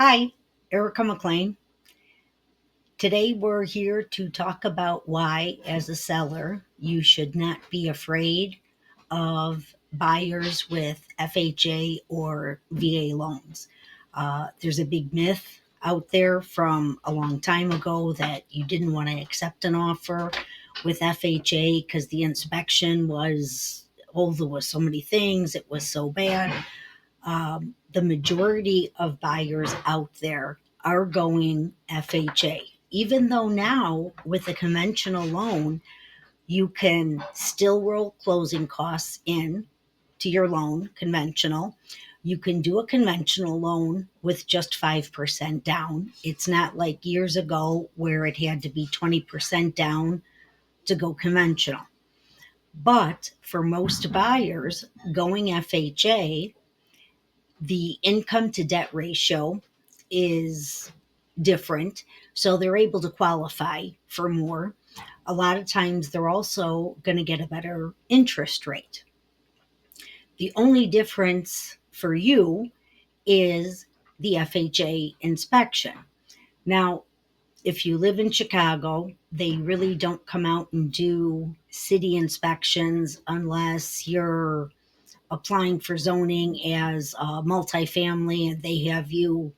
Hi, Erica McClain. Today we're here to talk about why, as a seller, you should not be afraid of buyers with FHA or VA loans. There's a big myth out there from a long time ago that you didn't want to accept an offer with FHA because the inspection was, oh, there was so many things, it was so bad. The majority of buyers out there are going FHA. Even though now with a conventional loan, you can still roll closing costs in to your loan, conventional. You can do a conventional loan with just 5% down. It's not like years ago where it had to be 20% down to go conventional. But for most buyers going FHA, the income to debt ratio is different, so they're able to qualify for more. A lot of times they're also going to get a better interest rate. The only difference for you is the FHA inspection. Now, if you live in Chicago, they really don't come out and do city inspections unless you're applying for zoning as a multifamily and they have you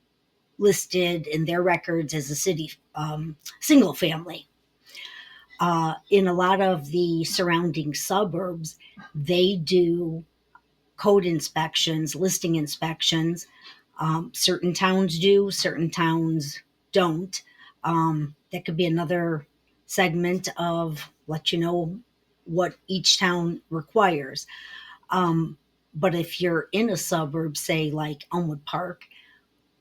listed in their records as a city single family. In a lot of the surrounding suburbs, they do code inspections, listing inspections. Certain towns do, certain towns don't. That could be another segment of let you know what each town requires. But if you're in a suburb, say like Elmwood Park,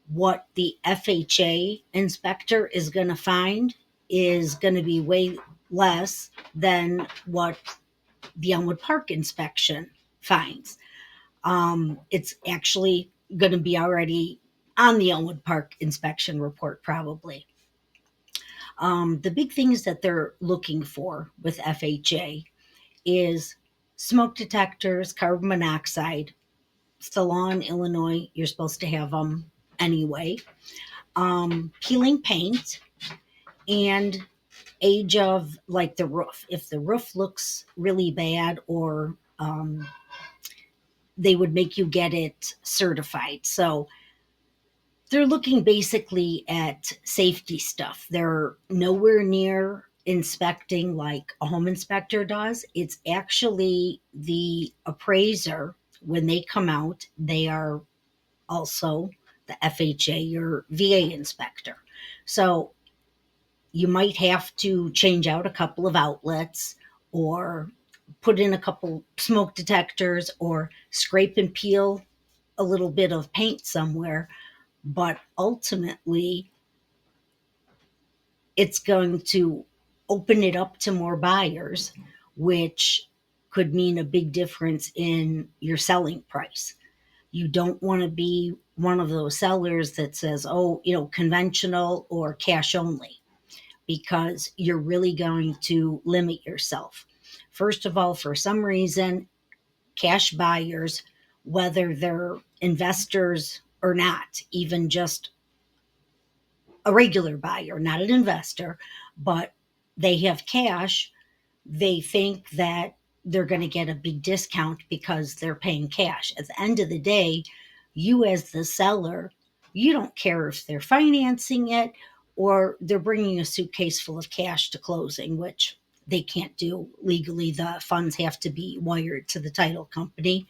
what the FHA inspector is going to find is going to be way less than what the Elmwood Park inspection finds. It's actually going to be already on the Elmwood Park inspection report, probably. The big things that they're looking for with FHA is smoke detectors, carbon monoxide. It's the law in Illinois. You're supposed to have them anyway. Peeling paint and age of like the roof. If the roof looks really bad, or they would make you get it certified. So they're looking basically at safety stuff. They're nowhere near inspecting like a home inspector does. It's actually the appraiser. When they come out, they are also the FHA or VA inspector. So you might have to change out a couple of outlets or put in a couple smoke detectors or scrape and peel a little bit of paint somewhere. But ultimately, it's going to open it up to more buyers, which could mean a big difference in your selling price. You don't want to be one of those sellers that says, oh, conventional or cash only, because you're really going to limit yourself. First of all, for some reason, cash buyers, whether they're investors or not, even just a regular buyer, not an investor, but they have cash, they think that they're going to get a big discount because they're paying cash. At the end of the day, you as the seller, you don't care if they're financing it or they're bringing a suitcase full of cash to closing, which they can't do legally. The funds have to be wired to the title company.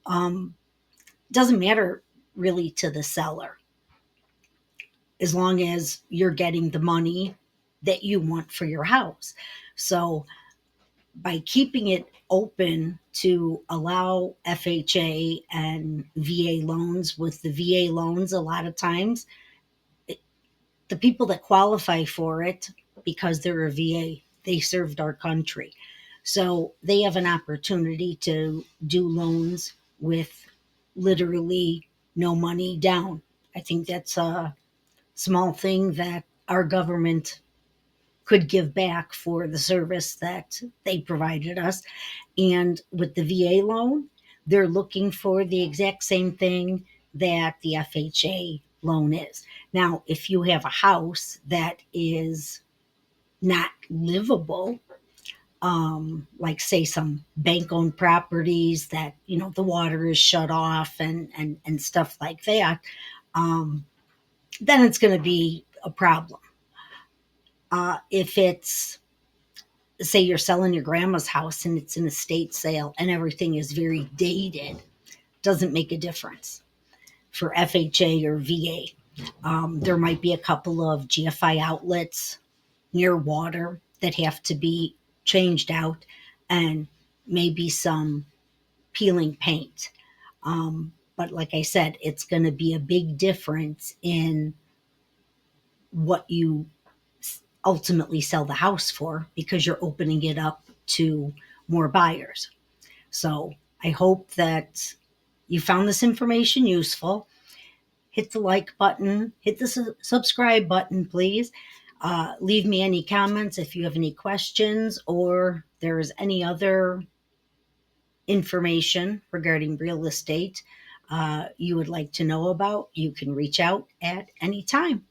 Doesn't matter really to the seller as long as you're getting the money that you want for your house. So by keeping it open to allow FHA and VA loans, with the VA loans, a lot of times the people that qualify for it, because they're a VA, they served our country. So they have an opportunity to do loans with literally no money down. I think that's a small thing that our government could give back for the service that they provided us. And with the VA loan, they're looking for the exact same thing that the FHA loan is. Now, if you have a house that is not livable, like say some bank owned properties that, the water is shut off and stuff like that, um, then it's going to be a problem. If it's, say you're selling your grandma's house and it's an estate sale and everything is very dated, doesn't make a difference for FHA or VA. There might be a couple of GFI outlets near water that have to be changed out, and maybe some peeling paint. But like I said, it's going to be a big difference in what you ultimately sell the house for, because you're opening it up to more buyers. So I hope that you found this information useful. Hit the like button, hit the subscribe button, please. Leave me any comments if you have any questions, or there's any other information regarding real estate you would like to know about. You can reach out at any time.